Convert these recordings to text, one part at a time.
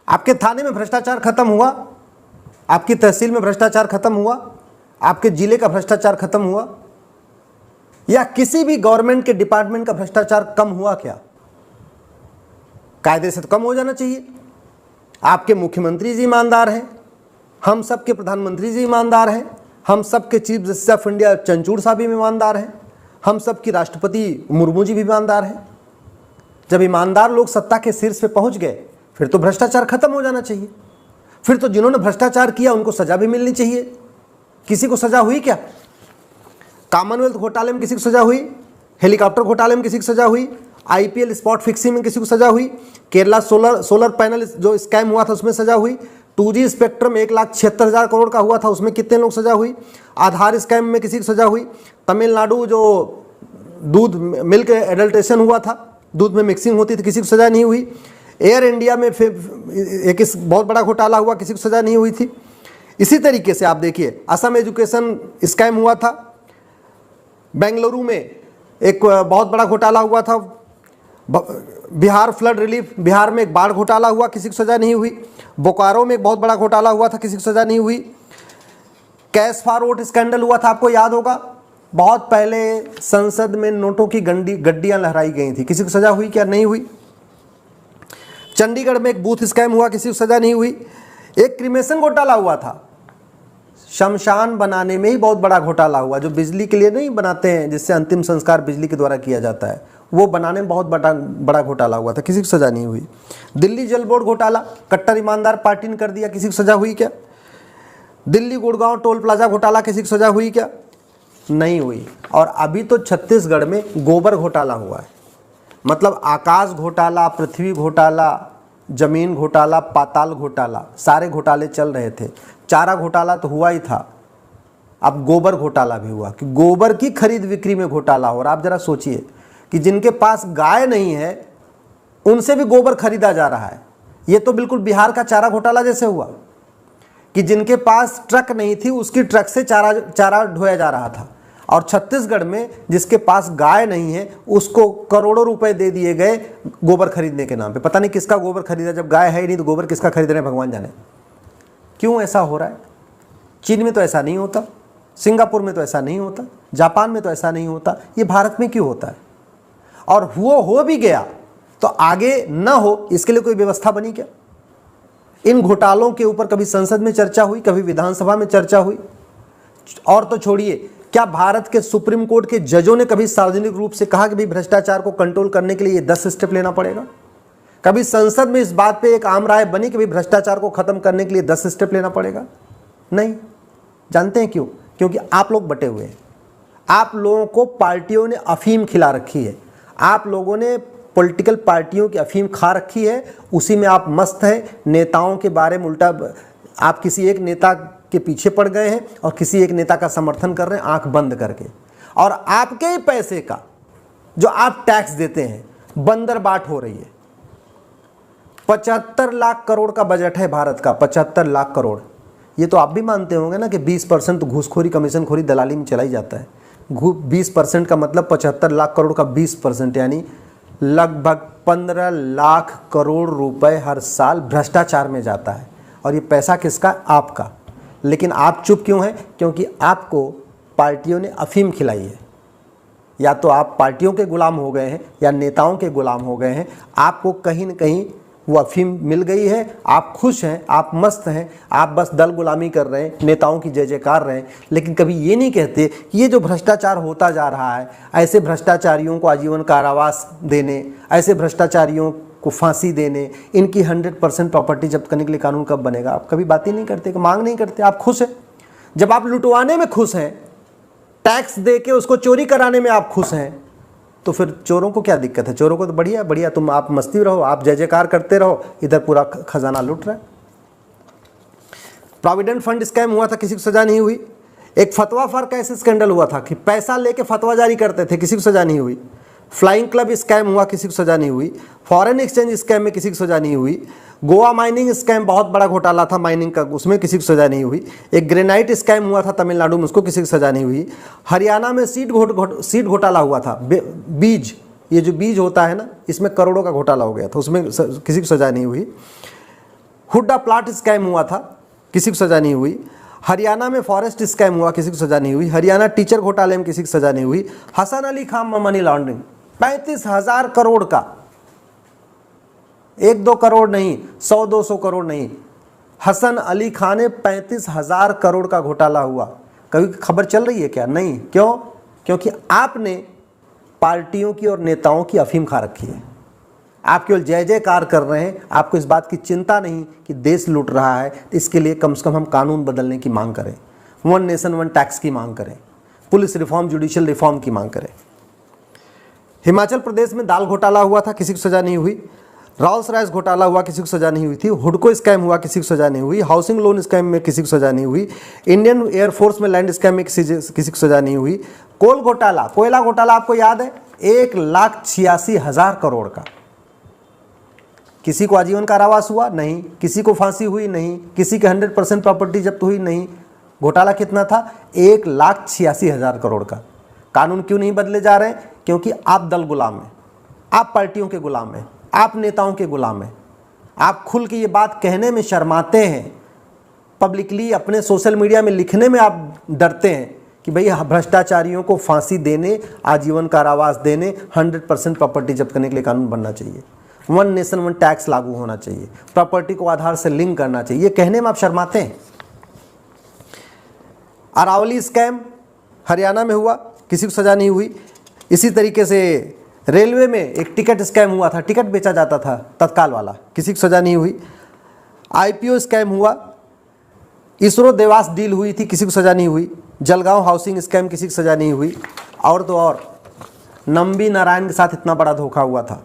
आपके थाने में भ्रष्टाचार खत्म हुआ? आपकी तहसील में भ्रष्टाचार खत्म हुआ? आपके जिले का भ्रष्टाचार खत्म हुआ? या किसी भी गवर्नमेंट के डिपार्टमेंट का भ्रष्टाचार कम हुआ क्या? कायदे से तो कम हो जाना चाहिए। आपके मुख्यमंत्री जी ईमानदार हैं, हम सब के प्रधानमंत्री जी ईमानदार हैं, हम सब के चीफ जस्टिस ऑफ इंडिया चंचूड़ साहब भी ईमानदार हैं, हम सब की राष्ट्रपति मुर्मू जी भी ईमानदार हैं। जब ईमानदार लोग सत्ता के शीर्ष पे पहुंच गए फिर तो भ्रष्टाचार खत्म हो जाना चाहिए। फिर तो जिन्होंने भ्रष्टाचार किया उनको सजा भी मिलनी चाहिए। किसी को सजा हुई क्या? कॉमनवेल्थ घोटाले में किसी को सजा हुई? हेलीकॉप्टर घोटाले में किसी को सजा हुई? आईपीएल स्पॉट फिक्सिंग में किसी को सजा हुई? केरला सोलर पैनल जो स्कैम हुआ था उसमें सजा हुई? 2G स्पेक्ट्रम 1,76,000 करोड़ का हुआ था उसमें कितने लोग सजा हुई? आधार स्कैम में किसी को सजा हुई? तमिलनाडु जो दूध मिल्क एडल्ट्रेशन हुआ था, दूध में मिक्सिंग होती थी, किसी को सजा नहीं हुई? एयर इंडिया में एक बहुत बड़ा घोटाला हुआ, किसी को सजा नहीं हुई थी। इसी तरीके से आप देखिए असम एजुकेशन स्कैम हुआ था, बेंगलुरु में एक बहुत बड़ा घोटाला हुआ था, बिहार फ्लड रिलीफ, बिहार में एक बाढ़ घोटाला हुआ, किसी को सजा नहीं हुई। बोकारो में एक बहुत बड़ा घोटाला हुआ था, किसी को सजा नहीं हुई। कैश फॉर वोट स्कैंडल हुआ था, आपको याद होगा, बहुत पहले संसद में नोटों की गड्डियां लहराई गई थी, किसी को सजा हुई क्या? नहीं हुई। चंडीगढ़ में एक बूथ स्कैम हुआ, किसी को सजा नहीं हुई। एक क्रिमेशन घोटाला हुआ था, शमशान बनाने में ही बहुत बड़ा घोटाला हुआ, जो बिजली के लिए नहीं बनाते हैं जिससे अंतिम संस्कार बिजली के द्वारा किया जाता है, वो बनाने में बहुत बड़ा घोटाला हुआ था, किसी को सजा नहीं हुई। दिल्ली जल बोर्ड घोटाला कट्टर ईमानदार पार्टी ने कर दिया, किसी को सजा हुई क्या? दिल्ली गुड़गांव टोल प्लाजा घोटाला, किसी को सजा हुई क्या? नहीं हुई। और अभी तो छत्तीसगढ़ में गोबर घोटाला हुआ है, मतलब आकाश घोटाला, पृथ्वी घोटाला, जमीन घोटाला, पाताल घोटाला, सारे घोटाले चल रहे थे। चारा घोटाला तो हुआ ही था, अब गोबर घोटाला भी हुआ कि गोबर की खरीद बिक्री में घोटाला हो रहा। आप जरा सोचिए कि जिनके पास गाय नहीं है उनसे भी गोबर खरीदा जा रहा है। ये तो बिल्कुल बिहार का चारा घोटाला जैसे हुआ कि जिनके पास ट्रक नहीं थी उसकी ट्रक से चारा ढोया जा रहा था, और छत्तीसगढ़ में जिसके पास गाय नहीं है उसको करोड़ों रुपए दे दिए गए गोबर खरीदने के नाम पे। पता नहीं किसका गोबर खरीदा, जब गाय है ही नहीं तो गोबर किसका खरीद रहे हैं भगवान जाने। क्यों ऐसा हो रहा है? चीन में तो ऐसा नहीं होता, सिंगापुर में तो ऐसा नहीं होता, जापान में तो ऐसा नहीं होता, ये भारत में क्यों होता है? और वो हो भी गया तो आगे ना हो इसके लिए कोई व्यवस्था बनी क्या? इन घोटालों के ऊपर कभी संसद में चर्चा हुई, कभी विधानसभा में चर्चा हुई? और तो छोड़िए, क्या भारत के सुप्रीम कोर्ट के जजों ने कभी सार्वजनिक रूप से कहा कि भाई भ्रष्टाचार को कंट्रोल करने के लिए ये 10 स्टेप लेना पड़ेगा? कभी संसद में इस बात पे एक आम राय बनी कि भाई भ्रष्टाचार को खत्म करने के लिए 10 स्टेप लेना पड़ेगा? नहीं। जानते हैं क्यों? क्योंकि आप लोग बटे हुए हैं। आप लोगों को पार्टियों ने अफीम खिला रखी है, आप लोगों ने पॉलिटिकल पार्टियों की अफीम खा रखी है, उसी में आप मस्त हैं। नेताओं के बारे में उल्टा आप किसी एक नेता के पीछे पड़ गए हैं और किसी एक नेता का समर्थन कर रहे हैं आंख बंद करके, और आपके ही पैसे का जो आप टैक्स देते हैं बंदर बाट हो रही है। 75 लाख करोड़ का बजट है भारत का, 75 लाख करोड़। ये तो आप भी मानते होंगे ना कि 20% तो घूसखोरी, कमीशनखोरी, दलाली में चला ही जाता है। 20% का मतलब 75 लाख करोड़ का 20% यानी लगभग 15 लाख करोड़ रुपए हर साल भ्रष्टाचार में जाता है। और ये पैसा किसका? आपका। लेकिन आप चुप क्यों हैं? क्योंकि आपको पार्टियों ने अफीम खिलाई है। या तो आप पार्टियों के गुलाम हो गए हैं या नेताओं के गुलाम हो गए हैं। आपको कहीं न कहीं वो अफीम मिल गई है, आप खुश हैं, आप मस्त हैं, आप बस दल गुलामी कर रहे हैं, नेताओं की जय जयकार रहे हैं। लेकिन कभी ये नहीं कहते कि ये जो भ्रष्टाचार होता जा रहा है, ऐसे भ्रष्टाचारियों को आजीवन कारावास देने, ऐसे भ्रष्टाचारियों को फांसी देने, इनकी 100% प्रॉपर्टी जब्त करने के लिए कानून कब बनेगा? आप कभी बात ही नहीं करते, मांग नहीं करते। आप खुश हैं। जब आप लुटवाने में खुश हैं, टैक्स दे के उसको चोरी कराने में आप खुश हैं, तो फिर चोरों को क्या दिक्कत है? चोरों को तो बढ़िया बढ़िया, तुम आप मस्ती रहो, आप जय जयकार करते रहो, इधर पूरा खजाना लूट रहा है। प्रोविडेंट फंड स्कैम हुआ था, किसी को सजा नहीं हुई। एक फतवा फॉर कैश स्कैंडल हुआ था कि पैसा लेके फतवा जारी करते थे, किसी को सजा नहीं हुई। फ्लाइंग क्लब स्कैम हुआ, किसी को सजा नहीं हुई। फॉरेन एक्सचेंज स्कैम में किसी को सजा नहीं हुई। गोवा माइनिंग स्कैम बहुत बड़ा घोटाला था माइनिंग का, उसमें किसी को सजा नहीं हुई। एक ग्रेनाइट स्कैम हुआ था तमिलनाडु में, उसको किसी को सजा नहीं हुई। हरियाणा में सीड घोटाला हुआ था, बीज, ये जो बीज होता है ना, इसमें करोड़ों का घोटाला हो गया था, उसमें किसी को सजा नहीं हुई। हुड्डा प्लाट स्कैम हुआ था, किसी को सज़ा नहीं हुई। हरियाणा में फॉरेस्ट स्कैम हुआ, किसी को सज़ा नहीं हुई। हरियाणा टीचर घोटाले में किसी को सज़ा नहीं हुई। हसन अली खान में मनी लॉन्ड्रिंग 35,000 करोड़ का, 1-2 करोड़ नहीं, 100-200 करोड़ नहीं, हसन अली खान ने 35,000 करोड़ का घोटाला हुआ। कभी खबर चल रही है क्या? नहीं। क्यों? क्योंकि आपने पार्टियों की और नेताओं की अफीम खा रखी है। आप केवल जय जयकार कर रहे हैं, आपको इस बात की चिंता नहीं कि देश लूट रहा है। इसके लिए कम से कम हम कानून बदलने की मांग करें, 1 नेशन 1 टैक्स की मांग करें, पुलिस रिफॉर्म, जुडिशियल रिफॉर्म की मांग करें। हिमाचल प्रदेश में दाल घोटाला हुआ था, किसी को सज़ा नहीं हुई। रॉल्स रॉयस घोटाला हुआ, किसी को सज़ा नहीं हुई थी। हुडको स्कैम हुआ, किसी को सज़ा नहीं हुई। हाउसिंग लोन स्कैम में किसी को सज़ा नहीं हुई। इंडियन एयरफोर्स में लैंड स्कैम में किसी को सज़ा नहीं हुई। कोल घोटाला, कोयला घोटाला आपको याद है, 1,86,000 करोड़ का। किसी को आजीवन कारावास हुआ? नहीं। किसी को फांसी हुई? नहीं। किसी के 100% प्रॉपर्टी जब्त हुई? नहीं। घोटाला कितना था? 1,86,000 करोड़ का। कानून क्यों नहीं बदले जा रहे हैं? क्योंकि आप दल गुलाम हैं, आप पार्टियों के गुलाम हैं, आप नेताओं के गुलाम हैं। आप खुल के ये बात कहने में शर्माते हैं, पब्लिकली अपने सोशल मीडिया में लिखने में आप डरते हैं कि भाई भ्रष्टाचारियों को फांसी देने, आजीवन कारावास देने, 100% प्रॉपर्टी जब्त करने के लिए कानून बनना चाहिए, 1 नेशन 1 टैक्स लागू होना चाहिए, प्रॉपर्टी को आधार से लिंक करना चाहिए। ये कहने में आप शर्माते हैं। अरावली स्कैम हरियाणा में हुआ, किसी को सज़ा नहीं हुई। इसी तरीके से रेलवे में एक टिकट स्कैम हुआ था, टिकट बेचा जाता था तत्काल वाला, किसी को सज़ा नहीं हुई। IPO स्कैम हुआ। इसरो देवास डील हुई थी, किसी को सज़ा नहीं हुई। जलगांव हाउसिंग स्कैम, किसी को सज़ा नहीं हुई। और तो और नम्बी नारायण के साथ इतना बड़ा धोखा हुआ था,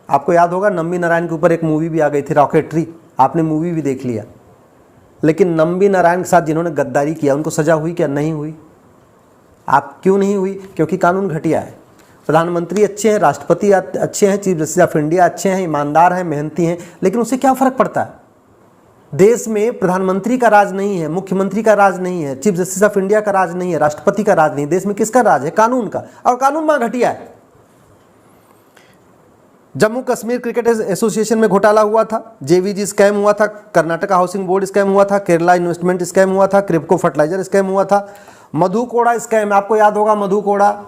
आपको याद होगा। नम्बी नारायण के ऊपर एक मूवी भी आ गई थी, रॉकेटरी, आपने मूवी भी देख लिया। लेकिन नम्बी नारायण के साथ जिन्होंने गद्दारी किया उनको सज़ा हुई क्या? नहीं हुई। आप क्यों नहीं हुई? क्योंकि कानून घटिया है। प्रधानमंत्री अच्छे हैं, राष्ट्रपति अच्छे हैं, चीफ जस्टिस ऑफ इंडिया अच्छे हैं, ईमानदार हैं, मेहनती हैं, लेकिन उससे क्या फ़र्क पड़ता है? देश में प्रधानमंत्री का राज नहीं है, मुख्यमंत्री का राज नहीं है, चीफ जस्टिस ऑफ इंडिया का राज नहीं है, राष्ट्रपति का राज नहीं है। देश में किसका राज है? कानून का। और कानून वहाँ घटिया है। जम्मू कश्मीर क्रिकेट एसोसिएशन में घोटाला हुआ था, JVG स्कैम हुआ था, कर्नाटका हाउसिंग बोर्ड स्कैम हुआ था, केरला इन्वेस्टमेंट स्कैम हुआ था, क्रिप्को फर्टिलाइजर स्कैम हुआ था, मधु कोड़ा स्कैम, आपको याद होगा। मधु कोड़ा,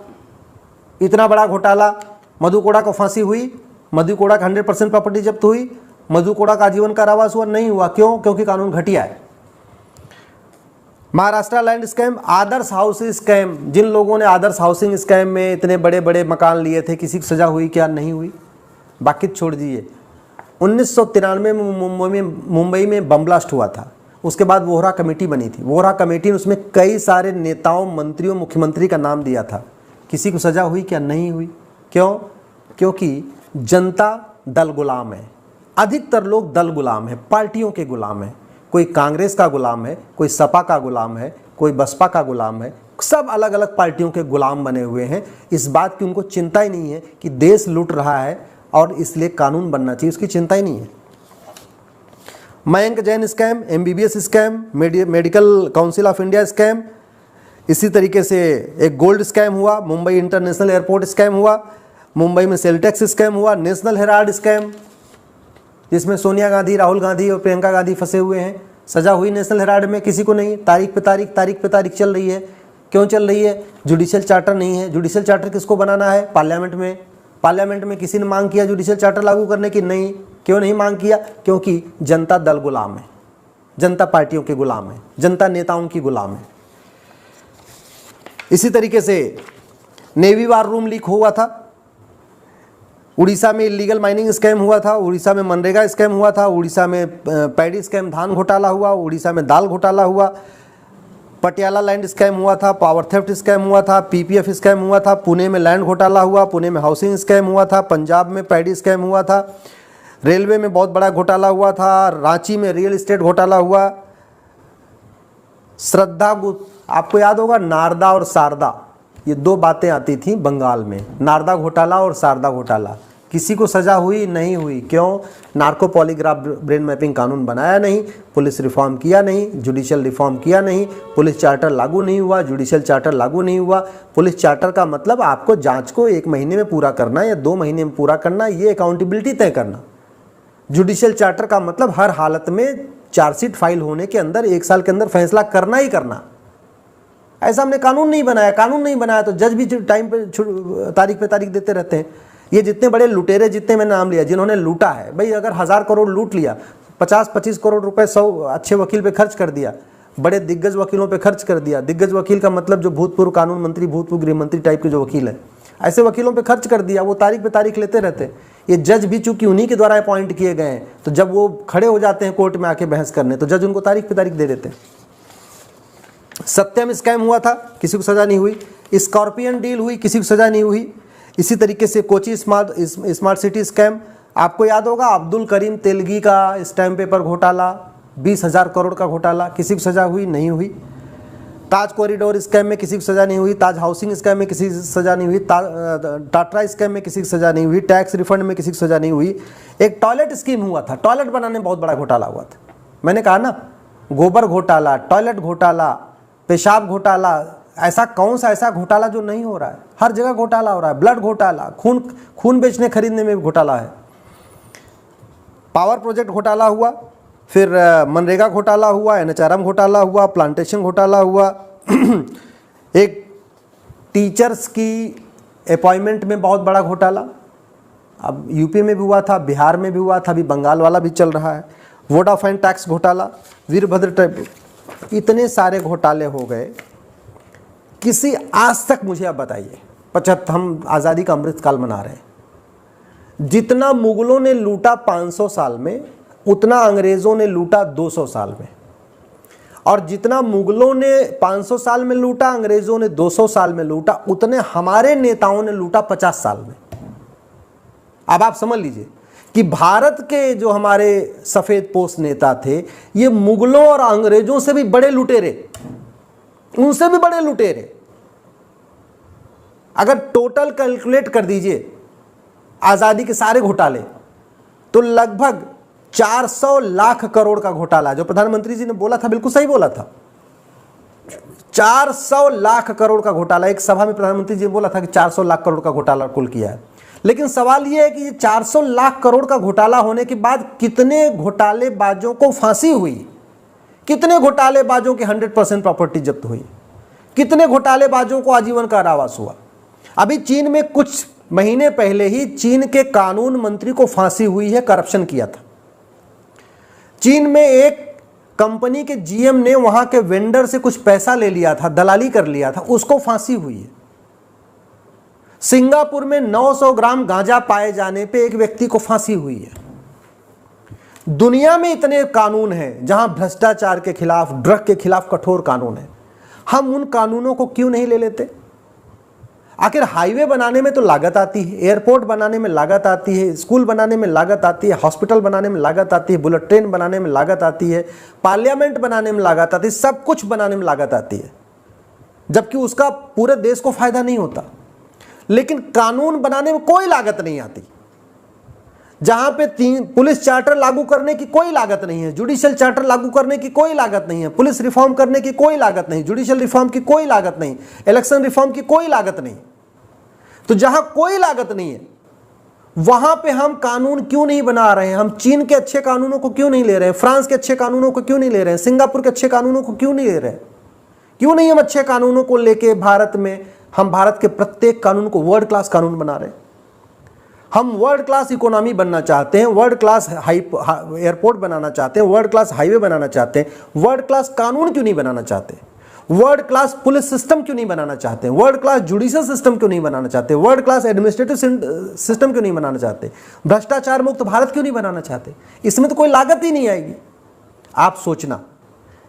इतना बड़ा घोटाला, मधु कोड़ा को फांसी हुई, मधु कोड़ा का 100% प्रॉपर्टी जब्त हुई, मधु कोड़ा का आजीवन कारावास हुआ? नहीं हुआ। क्यों? क्योंकि कानून घटिया है। महाराष्ट्र लैंड स्कैम, आदर्श हाउसिंग स्कैम, जिन लोगों ने आदर्श हाउसिंग स्कैम में इतने बड़े बड़े मकान लिए थे, किसी की सज़ा हुई क्या? नहीं हुई। बाकी छोड़ दीजिए। 1993 में मुंबई में बम ब्लास्ट हुआ था, उसके बाद वोहरा कमेटी बनी थी। वोहरा कमेटी ने उसमें कई सारे नेताओं, मंत्रियों, मुख्यमंत्री का नाम दिया था, किसी को सज़ा हुई क्या? नहीं हुई। क्यों? क्योंकि जनता दल गुलाम है। अधिकतर लोग दल गुलाम है, पार्टियों के गुलाम है। कोई कांग्रेस का गुलाम है, कोई सपा का गुलाम है, कोई बसपा का गुलाम है, सब अलग अलग पार्टियों के गुलाम बने हुए हैं। इस बात की उनको चिंता ही नहीं है कि देश लूट रहा है और इसलिए कानून बनना चाहिए, उसकी चिंता ही नहीं है। Mayank Jain scam, MBBS scam, medical council of India scam, इसी तरीके से एक गोल्ड स्कैम हुआ, मुंबई इंटरनेशनल एयरपोर्ट स्कैम हुआ, मुंबई में सेल टैक्स स्कैम हुआ, नेशनल हेराल्ड स्कैम जिसमें सोनिया गांधी, राहुल गांधी और प्रियंका गांधी फंसे हुए हैं, सज़ा हुई नेशनल हेराल्ड में? किसी को नहीं। तारीख पे तारीख चल रही है। क्यों चल रही है? जुडिशियल चार्टर नहीं है। जुडिशियल चार्टर किसको बनाना है? पार्लियामेंट में किसी ने मांग किया जुडिशियल चार्टर लागू करने की? नहीं। क्यों नहीं मांग किया? क्योंकि जनता दल गुलाम है, जनता पार्टियों के गुलाम है, जनता नेताओं की गुलाम है। इसी तरीके से नेवी वार रूम लीक हुआ था, उड़ीसा में इलीगल माइनिंग स्कैम हुआ था, उड़ीसा में मनरेगा स्कैम हुआ था, उड़ीसा में पैडी स्कैम, धान घोटाला हुआ, उड़ीसा में दाल घोटाला हुआ, पटियाला लैंड स्कैम हुआ था, पावर थेफ्ट स्कैम हुआ था, PPF स्कैम हुआ था, पुणे में लैंड घोटाला हुआ, पुणे में हाउसिंग स्कैम हुआ था, पंजाब में पैडी स्कैम हुआ था, रेलवे में बहुत बड़ा घोटाला हुआ था, रांची में रियल एस्टेट घोटाला हुआ, श्रद्धा गुप्ता, आपको याद होगा नारदा और शारदा, ये 2 बातें आती थी बंगाल में, नारदा घोटाला और शारदा घोटाला। किसी को सज़ा हुई? नहीं हुई। क्यों? नार्को पॉलीग्राफ ब्रेन मैपिंग कानून बनाया नहीं, पुलिस रिफॉर्म किया नहीं, जुडिशियल रिफॉर्म किया नहीं, पुलिस चार्टर लागू नहीं हुआ, जुडिशियल चार्टर लागू नहीं हुआ। पुलिस चार्टर का मतलब आपको जांच को 1 महीने में पूरा करना या 2 महीने में पूरा करना, ये अकाउंटेबिलिटी तय करना। जुडिशियल चार्टर का मतलब हर हालत में चार्जशीट फाइल होने के अंदर 1 साल के अंदर फैसला करना ही करना। ऐसा हमने कानून नहीं बनाया। कानून नहीं बनाया तो जज भी टाइम पे तारीख पे तारीख देते रहते हैं। ये जितने बड़े लुटेरे, जितने मैंने नाम लिया, जिन्होंने लूटा है, भाई अगर 1000 करोड़ लूट लिया, 50-25 करोड़ रुपए 100 अच्छे वकील पे खर्च कर दिया, बड़े दिग्गज वकीलों पे खर्च कर दिया। दिग्गज वकील का मतलब जो भूतपूर्व कानून मंत्री, भूतपूर्व गृह मंत्री टाइप के जो वकील है, ऐसे वकीलों पे खर्च कर दिया। वो तारीख पे तारीख लेते रहते। ये जज भी चूंकि उन्हीं के द्वारा अपॉइंट किए गए हैं, तो जब वो खड़े हो जाते हैं कोर्ट में आके बहस करने, तो जज उनको तारीख पे तारीख दे देते हैं। सत्यम स्कैम हुआ था, किसी को सजा नहीं हुई। स्कॉर्पियन डील हुई, किसी को सजा नहीं हुई। इसी तरीके से कोची स्मार्ट सिटी स्कैम, आपको याद होगा अब्दुल करीम तेलगी का स्टैम्प पेपर घोटाला, 20,000 करोड़ का घोटाला, किसी को सजा हुई नहीं हुई। ताज कॉरिडोर स्कैम में किसी को सजा नहीं हुई। ताज हाउसिंग स्कैम में किसी को सजा नहीं हुई। टाटा स्कैम में किसी को सजा नहीं हुई। टैक्स रिफंड में किसी को सजा नहीं हुई। एक टॉयलेट स्कीम हुआ था, टॉयलेट बनाने में बहुत बड़ा घोटाला हुआ था। मैंने कहा ना, गोबर घोटाला, टॉयलेट घोटाला, पेशाब घोटाला, ऐसा कौन सा ऐसा घोटाला जो नहीं हो रहा है? हर जगह घोटाला हो रहा है। ब्लड घोटाला, खून बेचने खरीदने में भी घोटाला है। पावर प्रोजेक्ट घोटाला हुआ, फिर मनरेगा घोटाला हुआ, NHRM घोटाला हुआ, प्लांटेशन घोटाला हुआ। एक टीचर्स की अपॉइंटमेंट में बहुत बड़ा घोटाला, अब यूपी में भी हुआ था, बिहार में भी हुआ था, अभी बंगाल वाला भी चल रहा है। वोडाफोन टैक्स घोटाला, वीरभद्र टाइप, इतने सारे घोटाले हो गए। किसी आज तक मुझे आप बताइए, 75 हम आज़ादी का अमृतकाल मना रहे हैं, जितना मुगलों ने लूटा 500 साल में, उतना अंग्रेज़ों ने लूटा 200 साल में। और जितना मुगलों ने 500 साल में लूटा, अंग्रेज़ों ने 200 साल में लूटा, उतने हमारे नेताओं ने लूटा 50 साल में। अब आप समझ लीजिए कि भारत के जो हमारे सफ़ेद पोश नेता थे, ये मुगलों और अंग्रेज़ों से भी बड़े लुटेरे, उनसे भी बड़े लुटेरे। अगर टोटल कैलकुलेट कर दीजिए आज़ादी के सारे घोटाले, तो लगभग 400 लाख करोड़ का घोटाला, जो प्रधानमंत्री जी ने बोला था बिल्कुल सही बोला था। 400 लाख करोड़ का घोटाला, एक सभा में प्रधानमंत्री जी ने बोला था कि 400 लाख करोड़ का घोटाला कुल किया है। लेकिन सवाल यह है कि 400 लाख करोड़ का घोटाला होने के बाद कितने घोटालेबाजों को फांसी हुई, कितने घोटालेबाजों की 100% प्रॉपर्टी जब्त हुई, कितने घोटालेबाजों को आजीवन कारावास हुआ। अभी चीन में कुछ महीने पहले ही चीन के कानून मंत्री को फांसी हुई है, करप्शन किया था। चीन में एक कंपनी के GM ने वहां के वेंडर से कुछ पैसा ले लिया था, दलाली कर लिया था, उसको फांसी हुई है। सिंगापुर में 900 ग्राम गांजा पाए जाने पे एक व्यक्ति को फांसी हुई है। दुनिया में इतने कानून हैं जहां भ्रष्टाचार के खिलाफ, ड्रग के खिलाफ कठोर कानून है। हम उन कानूनों को क्यों नहीं ले लेते? आखिर हाईवे बनाने में तो लागत आती है, एयरपोर्ट बनाने में लागत आती है, स्कूल बनाने में लागत आती है, हॉस्पिटल बनाने में लागत आती है, बुलेट ट्रेन बनाने में लागत आती है, पार्लियामेंट बनाने में लागत आती है, सब कुछ बनाने में लागत आती है, जबकि उसका पूरे देश को फायदा नहीं होता। लेकिन कानून बनाने में कोई लागत नहीं आती। जहां पे पुलिस चार्टर लागू करने की कोई लागत नहीं है, जुडिशियल चार्टर लागू करने की कोई लागत नहीं है, पुलिस रिफॉर्म करने की कोई लागत नहीं, जुडिशियल रिफॉर्म की कोई लागत नहीं, इलेक्शन रिफॉर्म की कोई लागत नहीं। तो जहां कोई लागत नहीं है, वहां पे हम कानून क्यों नहीं बना रहे हैं? हम चीन के अच्छे कानूनों को क्यों नहीं ले रहे हैं? फ्रांस के अच्छे कानूनों को क्यों नहीं ले रहे हैं? सिंगापुर के अच्छे कानूनों को क्यों नहीं ले रहे हैं? क्यों नहीं हम अच्छे कानूनों को लेके भारत में, हम भारत के प्रत्येक कानून को वर्ल्ड क्लास कानून बना रहे हैं? हम वर्ल्ड क्लास इकोनॉमी बनना चाहते हैं, वर्ल्ड क्लास एयरपोर्ट बनाना चाहते हैं, वर्ल्ड क्लास हाईवे बनाना चाहते हैं, वर्ल्ड क्लास कानून क्यों नहीं बनाना चाहते? वर्ल्ड क्लास पुलिस सिस्टम क्यों नहीं बनाना चाहते? वर्ल्ड क्लास जुडिशियल सिस्टम क्यों नहीं बनाना चाहते? वर्ल्ड क्लास एडमिनिस्ट्रेटिव सिस्टम क्यों नहीं बनाना चाहते? भ्रष्टाचार मुक्त भारत क्यों नहीं बनाना चाहते? इसमें तो कोई लागत ही नहीं आएगी। आप सोचना,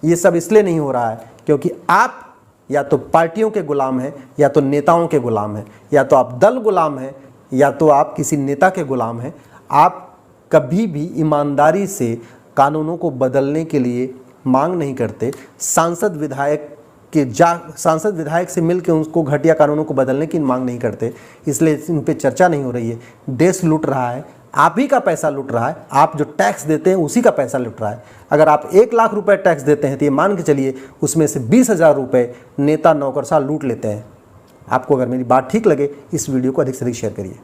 ये सब इसलिए नहीं हो रहा है क्योंकि आप या तो पार्टियों के गुलाम हैं, या तो नेताओं के गुलाम हैं, या तो आप दल गुलाम हैं, या तो आप किसी नेता के गुलाम हैं। आप कभी भी ईमानदारी से कानूनों को बदलने के लिए मांग नहीं करते। सांसद विधायक से मिलकर उसको घटिया कानूनों को बदलने की मांग नहीं करते, इसलिए इन पे चर्चा नहीं हो रही है। देश लूट रहा है, आप ही का पैसा लूट रहा है, आप जो टैक्स देते हैं उसी का पैसा लूट रहा है। अगर आप 1 लाख रुपए टैक्स देते हैं तो ये मान के चलिए उसमें से 20,000 रुपये नेता नौकरशाह लूट लेते हैं। आपको अगर मेरी बात ठीक लगे, इस वीडियो को अधिक से अधिक शेयर करिए।